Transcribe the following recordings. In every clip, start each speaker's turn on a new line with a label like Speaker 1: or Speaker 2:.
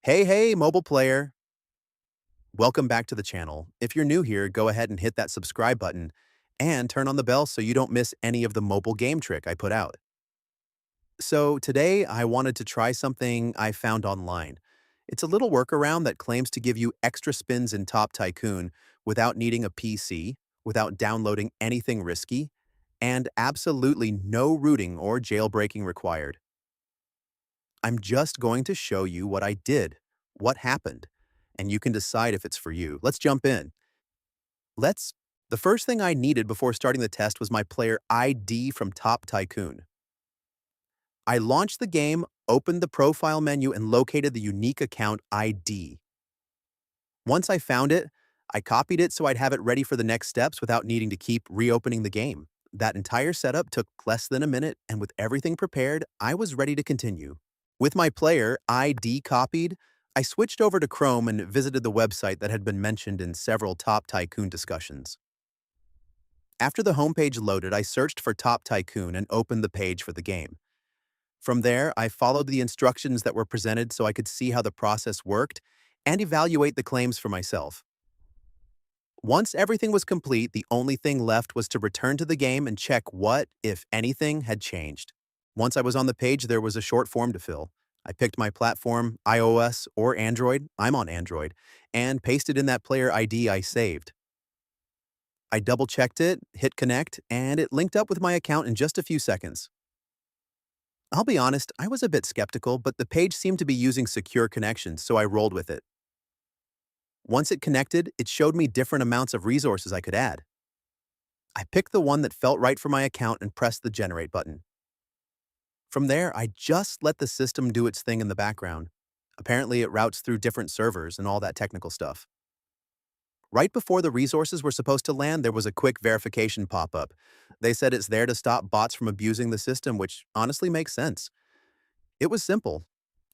Speaker 1: Hey, mobile player. Welcome back to the channel. If you're new here, go ahead and hit that subscribe button and turn on the bell so you don't miss any of the mobile game trick I put out. So today I wanted to try something I found online. It's a little workaround that claims to give you extra spins in Top Tycoon without needing a PC, without downloading anything risky, and absolutely no rooting or jailbreaking required. I'm just going to show you what I did, what happened, and you can decide if it's for you. Let's jump in. Let's. The first thing I needed before starting the test was my player ID from Top Tycoon. I launched the game, opened the profile menu, and located the unique account ID. Once I found it, I copied it so I'd have it ready for the next steps without needing to keep reopening the game. That entire setup took less than a minute, and with everything prepared, I was ready to continue. With my player ID copied, I switched over to Chrome and visited the website that had been mentioned in several Top Tycoon discussions. After the homepage loaded, I searched for Top Tycoon and opened the page for the game. From there, I followed the instructions that were presented so I could see how the process worked and evaluate the claims for myself. Once everything was complete, the only thing left was to return to the game and check what, if anything, had changed. Once I was on the page, there was a short form to fill. I picked my platform, iOS or Android, I'm on Android, and pasted in that player ID I saved. I double-checked it, hit connect, and it linked up with my account in just a few seconds. I'll be honest, I was a bit skeptical, but the page seemed to be using secure connections, so I rolled with it. Once it connected, it showed me different amounts of resources I could add. I picked the one that felt right for my account and pressed the generate button. From there, I just let the system do its thing in the background. Apparently, it routes through different servers and all that technical stuff. Right before the resources were supposed to land, there was a quick verification pop-up. They said it's there to stop bots from abusing the system, which honestly makes sense. It was simple.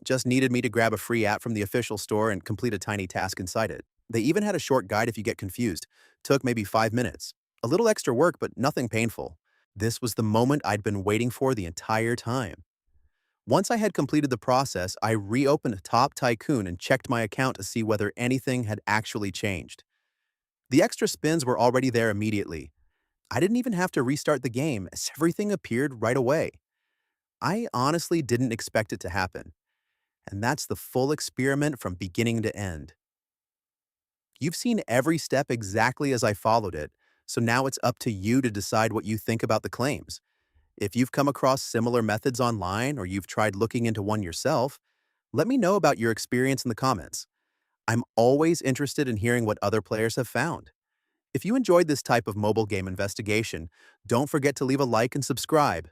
Speaker 1: Just needed me to grab a free app from the official store and complete a tiny task inside it. They even had a short guide if you get confused. Took maybe 5 minutes. A little extra work, but nothing painful. This was the moment I'd been waiting for the entire time. Once I had completed the process, I reopened Top Tycoon and checked my account to see whether anything had actually changed. The extra spins were already there immediately. I didn't even have to restart the game as everything appeared right away. I honestly didn't expect it to happen. And that's the full experiment from beginning to end. You've seen every step exactly as I followed it, so now it's up to you to decide what you think about the claims. If you've come across similar methods online or you've tried looking into one yourself, let me know about your experience in the comments. I'm always interested in hearing what other players have found. If you enjoyed this type of mobile game investigation, don't forget to leave a like and subscribe.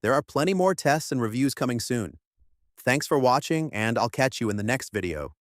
Speaker 1: There are plenty more tests and reviews coming soon. Thanks for watching, and I'll catch you in the next video.